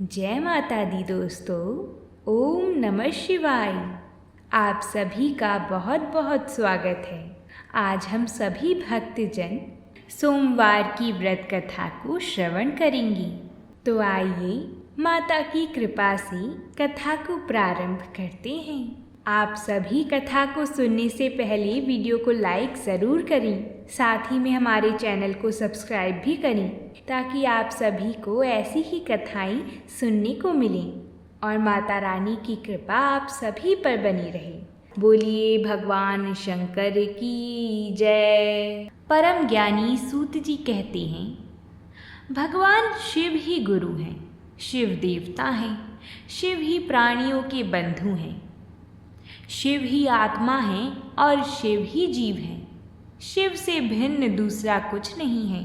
जय माता दी दोस्तों। ओम नमः शिवाय। आप सभी का बहुत बहुत स्वागत है। आज हम सभी भक्तजन सोमवार की व्रत कथा को श्रवण करेंगे। तो आइए माता की कृपा से कथा को प्रारंभ करते हैं। आप सभी कथा को सुनने से पहले वीडियो को लाइक ज़रूर करें, साथ ही में हमारे चैनल को सब्सक्राइब भी करें ताकि आप सभी को ऐसी ही कथाएं सुनने को मिलें और माता रानी की कृपा आप सभी पर बनी रहे। बोलिए भगवान शंकर की जय। परम ज्ञानी सूत जी कहते हैं, भगवान शिव ही गुरु हैं, शिव देवता हैं, शिव ही प्राणियों के बंधु हैं, शिव ही आत्मा है और शिव ही जीव है। शिव से भिन्न दूसरा कुछ नहीं है।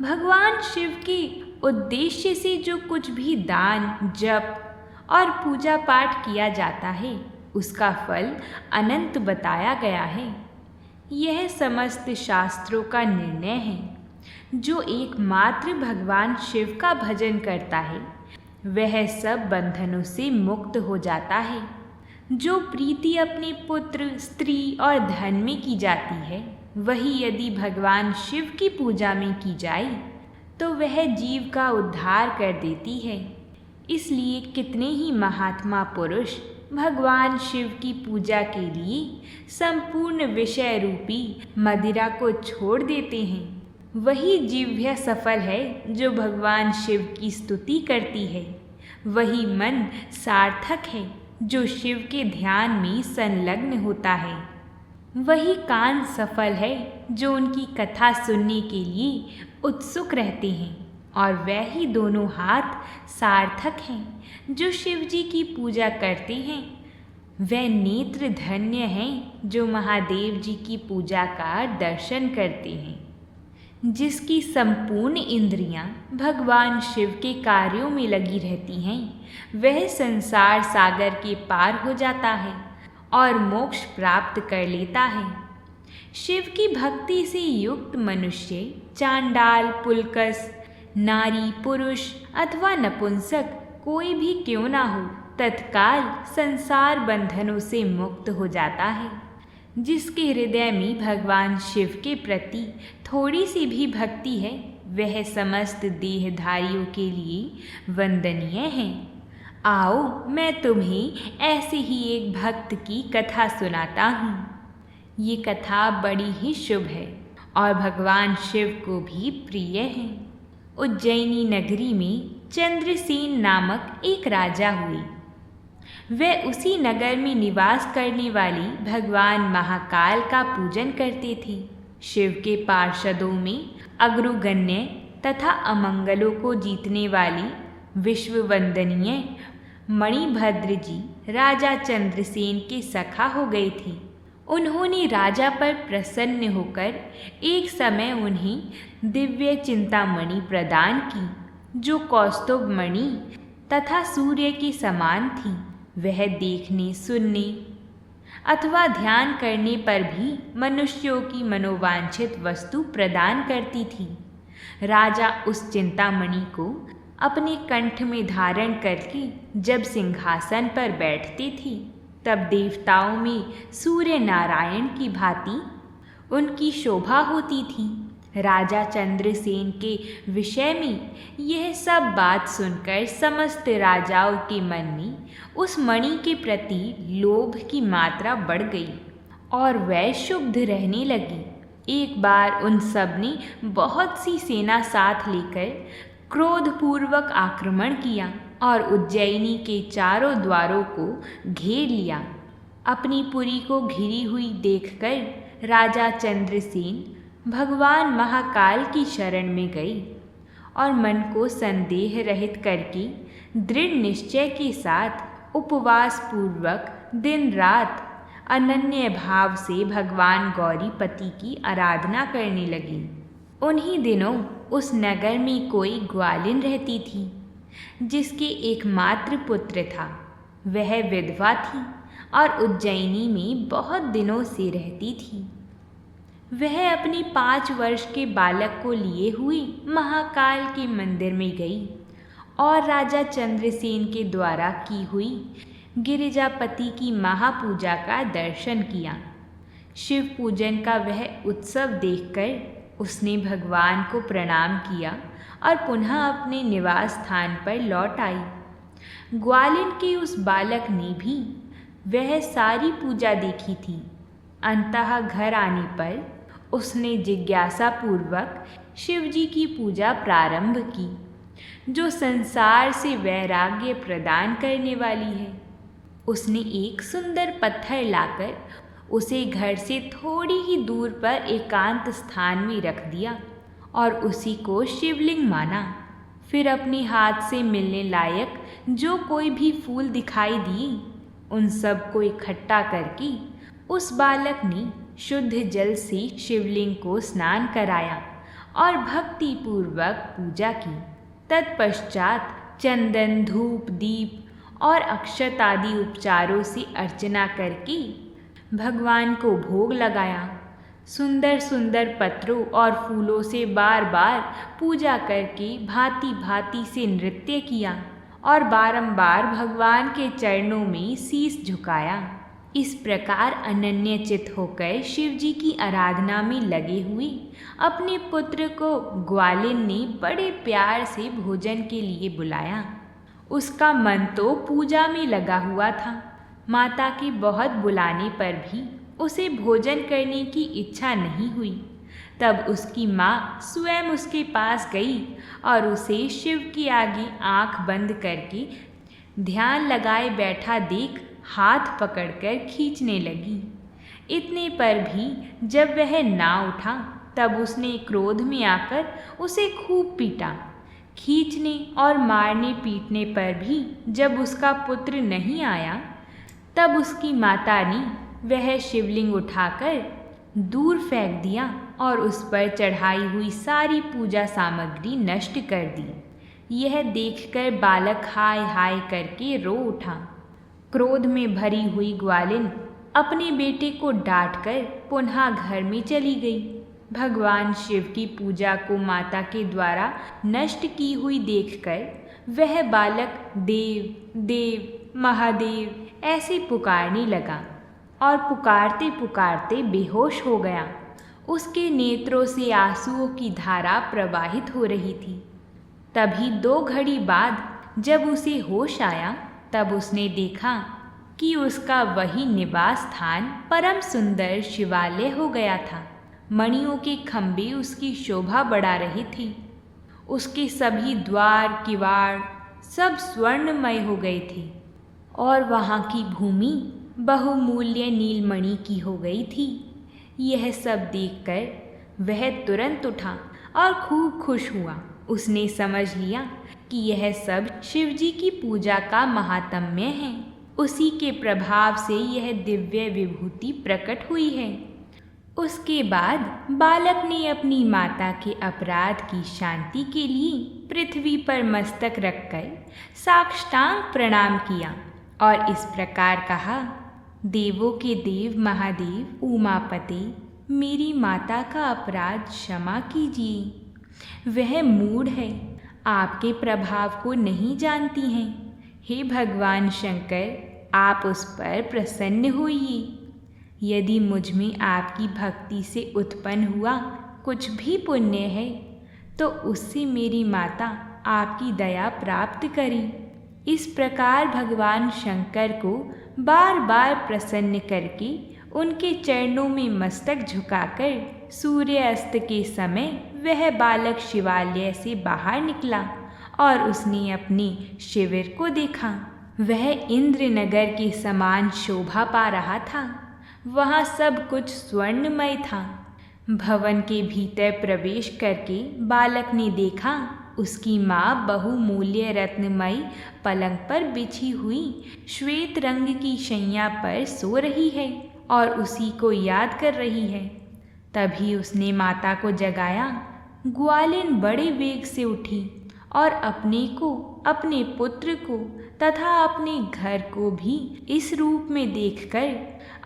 भगवान शिव के उद्देश्य से जो कुछ भी दान, जप और पूजा पाठ किया जाता है उसका फल अनंत बताया गया है। यह समस्त शास्त्रों का निर्णय है। जो एकमात्र भगवान शिव का भजन करता है वह सब बंधनों से मुक्त हो जाता है। जो प्रीति अपने पुत्र, स्त्री और धन में की जाती है वही यदि भगवान शिव की पूजा में की जाए तो वह जीव का उद्धार कर देती है। इसलिए कितने ही महात्मा पुरुष भगवान शिव की पूजा के लिए संपूर्ण विषय रूपी मदिरा को छोड़ देते हैं। वही जीव सफल है जो भगवान शिव की स्तुति करती है। वही मन सार्थक है जो शिव के ध्यान में संलग्न होता है। वही कान सफल है जो उनकी कथा सुनने के लिए उत्सुक रहते हैं। और वह ही दोनों हाथ सार्थक हैं जो शिव जी की पूजा करते हैं। वह नेत्र धन्य हैं जो महादेव जी की पूजा का दर्शन करते हैं। जिसकी संपूर्ण इंद्रियां भगवान शिव के कार्यों में लगी रहती हैं वह संसार सागर के पार हो जाता है और मोक्ष प्राप्त कर लेता है। शिव की भक्ति से युक्त मनुष्य चांडाल, पुलकस, नारी, पुरुष अथवा नपुंसक कोई भी क्यों ना हो, तत्काल संसार बंधनों से मुक्त हो जाता है। जिसके हृदय में भगवान शिव के प्रति थोड़ी सी भी भक्ति है वह समस्त देहधारियों के लिए वंदनीय है। आओ मैं तुम्हें ऐसे ही एक भक्त की कथा सुनाता हूँ। ये कथा बड़ी ही शुभ है और भगवान शिव को भी प्रिय है। उज्जैनी नगरी में चंद्रसेन नामक एक राजा हुए। वह उसी नगर में निवास करने वाली भगवान महाकाल का पूजन करते थे। शिव के पार्षदों में अग्रगण्य तथा अमंगलों को जीतने वाली विश्व वंदनीय मणिभद्र जी राजा चंद्रसेन के सखा हो गए थे। उन्होंने राजा पर प्रसन्न होकर एक समय उन्हें दिव्य चिंतामणि प्रदान की जो कौस्तुभ मणि तथा सूर्य के समान थी। वह देखने, सुनने अथवा ध्यान करने पर भी मनुष्यों की मनोवांछित वस्तु प्रदान करती थी। राजा उस चिंतामणि को अपने कंठ में धारण करके जब सिंहासन पर बैठते थे तब देवताओं में सूर्य नारायण की भांति उनकी शोभा होती थी। राजा चंद्रसेन के विषय में यह सब बात सुनकर समस्त राजाओं के मन में उस मणि के प्रति लोभ की मात्रा बढ़ गई और वह क्षुब्ध रहने लगी। एक बार उन सब ने बहुत सी सेना साथ लेकर क्रोधपूर्वक आक्रमण किया और उज्जैनी के चारों द्वारों को घेर लिया। अपनी पुरी को घिरी हुई देखकर राजा चंद्रसेन भगवान महाकाल की शरण में गए और मन को संदेह रहित करके दृढ़ निश्चय के साथ उपवास पूर्वक दिन रात अनन्य भाव से भगवान गौरीपति की आराधना करने लगे। उन्हीं दिनों उस नगर में कोई ग्वालिन रहती थी जिसके एकमात्र पुत्र था। वह विधवा थी और उज्जैनी में बहुत दिनों से रहती थी। वह अपने 5 वर्ष के बालक को लिए हुई महाकाल के मंदिर में गई और राजा चंद्रसेन के द्वारा की हुई गिरिजापति की महापूजा का दर्शन किया। शिव पूजन का वह उत्सव देखकर उसने भगवान को प्रणाम किया और पुनः अपने निवास स्थान पर लौट आई। ग्वालिन के उस बालक ने भी वह सारी पूजा देखी थी। अंततः घर आने पर उसने जिज्ञासा पूर्वक शिवजी की पूजा प्रारंभ की, जो संसार से वैराग्य प्रदान करने वाली है। उसने एक सुंदर पत्थर लाकर उसे घर से थोड़ी ही दूर पर एकांत स्थान में रख दिया और उसी को शिवलिंग माना। फिर अपने हाथ से मिलने लायक जो कोई भी फूल दिखाई दिए, उन सब को इकट्ठा करके उस बालक ने शुद्ध जल से शिवलिंग को स्नान कराया और भक्ति पूर्वक पूजा की। तत्पश्चात चंदन, धूप, दीप और अक्षत आदि उपचारों से अर्चना करके भगवान को भोग लगाया। सुंदर सुंदर पत्रों और फूलों से बार बार पूजा करके भांति भांति से नृत्य किया और बारंबार भगवान के चरणों में शीश झुकाया। इस प्रकार अनन्यचित होकर शिवजी की आराधना में लगे हुए अपने पुत्र को ग्वालिन ने बड़े प्यार से भोजन के लिए बुलाया। उसका मन तो पूजा में लगा हुआ था। माता के बहुत बुलाने पर भी उसे भोजन करने की इच्छा नहीं हुई। तब उसकी माँ स्वयं उसके पास गई और उसे शिव के आगे आंख बंद करके ध्यान लगाए बैठा देख हाथ पकड़कर खींचने लगी। इतने पर भी जब वह ना उठा, तब उसने क्रोध में आकर उसे खूब पीटा। खींचने और मारने पीटने पर भी जब उसका पुत्र नहीं आया, तब उसकी माता ने वह शिवलिंग उठाकर दूर फेंक दिया और उस पर चढ़ाई हुई सारी पूजा सामग्री नष्ट कर दी। यह देखकर बालक हाय हाय करके रो उठा। क्रोध में भरी हुई ग्वालिन अपने बेटे को डांटकर पुनः घर में चली गई। भगवान शिव की पूजा को माता के द्वारा नष्ट की हुई देखकर वह बालक देव देव महादेव ऐसे पुकारने लगा और पुकारते पुकारते बेहोश हो गया। उसके नेत्रों से आंसुओं की धारा प्रवाहित हो रही थी। तभी 2 घड़ी बाद जब उसे होश आया, तब उसने देखा कि उसका वही निवास स्थान परम सुंदर शिवालय हो गया था। मणियों के खंभे उसकी शोभा बढ़ा रहे थे। उसके सभी द्वार किवाड़ सब स्वर्णमय हो गए थे और वहाँ की भूमि बहुमूल्य नीलमणि की हो गई थी। यह सब देखकर वह तुरंत उठा और खूब खुश हुआ। उसने समझ लिया कि यह सब शिवजी की पूजा का महात्म्य है। उसी के प्रभाव से यह दिव्य विभूति प्रकट हुई है। उसके बाद बालक ने अपनी माता के अपराध की शांति के लिए पृथ्वी पर मस्तक रखकर साष्टांग प्रणाम किया और इस प्रकार कहा, देवों के देव महादेव उमापति, मेरी माता का अपराध क्षमा कीजिए। वह मूढ़ है, आपके प्रभाव को नहीं जानती हैं। हे भगवान शंकर, आप उस पर प्रसन्न होइए। यदि मुझ में आपकी भक्ति से उत्पन्न हुआ कुछ भी पुण्य है, तो उससे मेरी माता आपकी दया प्राप्त करे। इस प्रकार भगवान शंकर को बार बार प्रसन्न करके उनके चरणों में मस्तक झुकाकर सूर्यास्त के समय वह बालक शिवालय से बाहर निकला और उसने अपने शिविर को देखा। वह इंद्रनगर के समान शोभा पा रहा था। वहाँ सब कुछ स्वर्णमय था। भवन के भीतर प्रवेश करके बालक ने देखा, उसकी माँ बहुमूल्य रत्नमयी पलंग पर बिछी हुई श्वेत रंग की शैया पर सो रही है और उसी को याद कर रही है। तभी उसने माता को जगाया। ग्वालिन बड़े वेग से उठी और अपने को, अपने पुत्र को तथा अपने घर को भी इस रूप में देखकर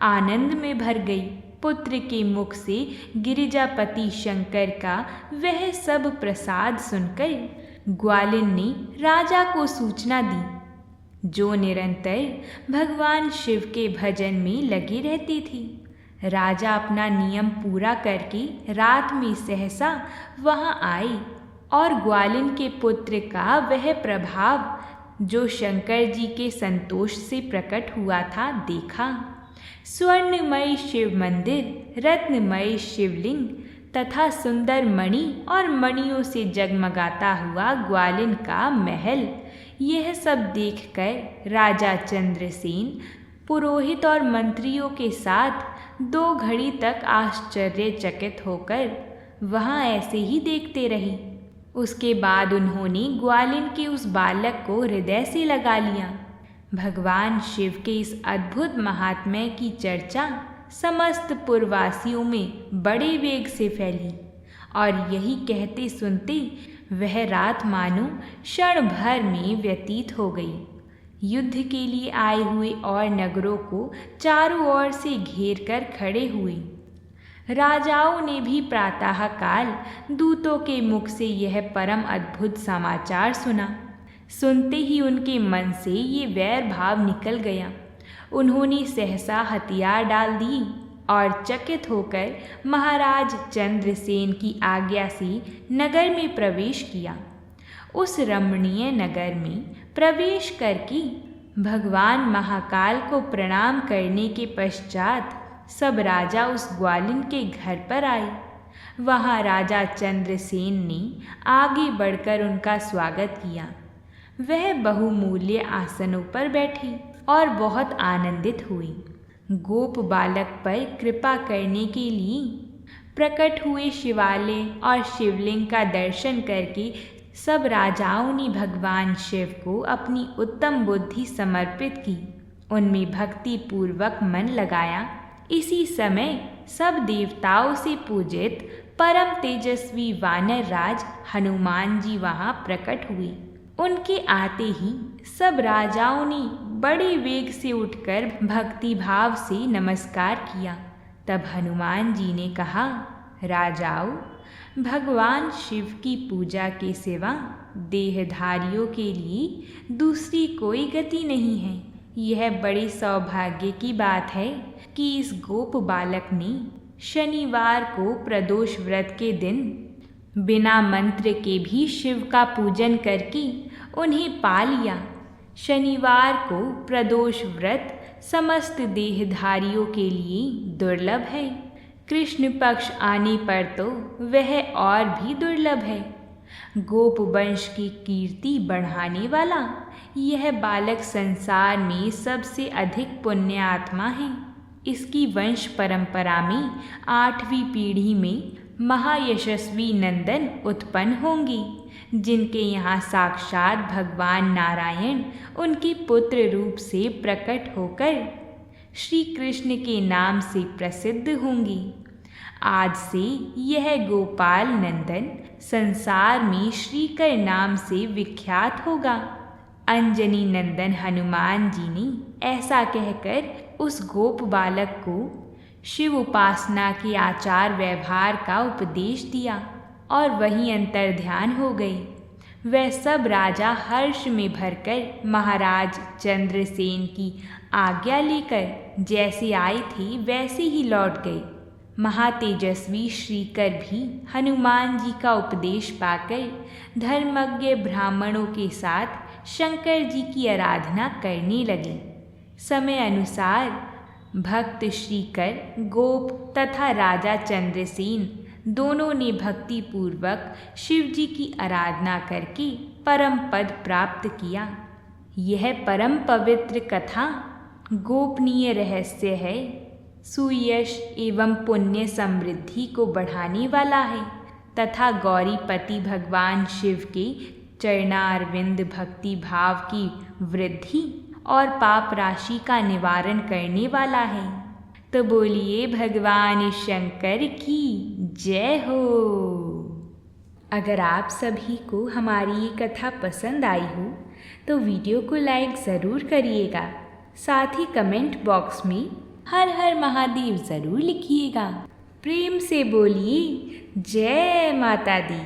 आनंद में भर गई। पुत्र के मुख से गिरिजापति शंकर का वह सब प्रसाद सुनकर ग्वालिन ने राजा को सूचना दी, जो निरंतर भगवान शिव के भजन में लगी रहती थी। राजा अपना नियम पूरा करके रात में सहसा वहां आई और ग्वालिन के पुत्र का वह प्रभाव जो शंकर जी के संतोष से प्रकट हुआ था देखा। स्वर्णमय शिव मंदिर, रत्नमय शिवलिंग तथा सुंदर मणि और मणियों से जगमगाता हुआ ग्वालिन का महल, यह सब देखकर राजा चंद्रसेन पुरोहित और मंत्रियों के साथ 2 घड़ी तक आश्चर्यचकित होकर वहां ऐसे ही देखते रहे। उसके बाद उन्होंने ग्वालिन के उस बालक को हृदय से लगा लिया। भगवान शिव के इस अद्भुत महात्म्य की चर्चा समस्त पुरवासियों में बड़े वेग से फैली और यही कहते सुनते वह रात मानो क्षण भर में व्यतीत हो गई। युद्ध के लिए आए हुए और नगरों को चारों ओर से घेर कर खड़े हुए। राजाओं ने भी प्रातःकाल दूतों के मुख से यह परम अद्भुत समाचार सुना। सुनते ही उनके मन से ये वैर भाव निकल गया। उन्होंने सहसा हथियार डाल दिए और चकित होकर महाराज चंद्रसेन की आज्ञा से नगर में प्रवेश किया। उस रमणीय नगर में प्रवेश करके भगवान महाकाल को प्रणाम करने के पश्चात सब राजा उस ग्वालिन के घर पर आए। वहाँ राजा चंद्रसेन ने आगे बढ़कर उनका स्वागत किया। वह बहुमूल्य आसनों पर बैठी और बहुत आनंदित हुई। गोप बालक पर कृपा करने के लिए प्रकट हुए शिवालय और शिवलिंग का दर्शन करके सब राजाओं ने भगवान शिव को अपनी उत्तम बुद्धि समर्पित की, उनमें भक्ति पूर्वक मन लगाया। इसी समय सब देवताओं से पूजित परम तेजस्वी वानर राज हनुमान जी वहाँ प्रकट हुए। उनके आते ही सब राजाओं ने बड़े वेग से उठकर भक्ति भाव से नमस्कार किया। तब हनुमान जी ने कहा, राजाओं, भगवान शिव की पूजा के सिवा देहधारियों के लिए दूसरी कोई गति नहीं है। यह बड़े सौभाग्य की बात है कि इस गोप बालक ने शनिवार को प्रदोष व्रत के दिन बिना मंत्र के भी शिव का पूजन करके उन्हें पा लिया। शनिवार को प्रदोष व्रत समस्त देहधारियों के लिए दुर्लभ है। कृष्ण पक्ष आने पर तो वह और भी दुर्लभ है। गोप वंश की कीर्ति बढ़ाने वाला यह बालक संसार में सबसे अधिक पुण्य आत्मा है। इसकी वंश परंपरा में 8वीं पीढ़ी में महायशस्वी नंदन उत्पन्न होंगे, जिनके यहाँ साक्षात भगवान नारायण उनके पुत्र रूप से प्रकट होकर श्री कृष्ण के नाम से प्रसिद्ध होंगे। आज से यह गोपाल नंदन संसार में श्रीकर नाम से विख्यात होगा। अंजनी नंदन हनुमान जी ने ऐसा कहकर उस गोप बालक को शिव उपासना के आचार व्यवहार का उपदेश दिया और वहीं अंतर्ध्यान हो गए। वह सब राजा हर्ष में भरकर महाराज चंद्रसेन की आज्ञा लेकर जैसे आए थे वैसे ही लौट गए। महातेजस्वी श्रीकर भी हनुमान जी का उपदेश पाकर धर्मज्ञ ब्राह्मणों के साथ शंकर जी की आराधना करने लगे। समय अनुसार भक्त श्रीकर, गोप तथा राजा चंद्रसेन दोनों ने भक्ति पूर्वक शिव जी की आराधना करके परम पद प्राप्त किया। यह परम पवित्र कथा गोपनीय रहस्य है, सुयश एवं पुण्य समृद्धि को बढ़ाने वाला है तथा गौरीपति भगवान शिव के चरणारविंद भक्ति भाव की वृद्धि और पाप राशि का निवारण करने वाला है। तो बोलिए भगवान शंकर की जय हो। अगर आप सभी को हमारी ये कथा पसंद आई हो तो वीडियो को लाइक ज़रूर करिएगा। साथ ही कमेंट बॉक्स में हर हर महादेव ज़रूर लिखिएगा। प्रेम से बोलिए जय माता दी।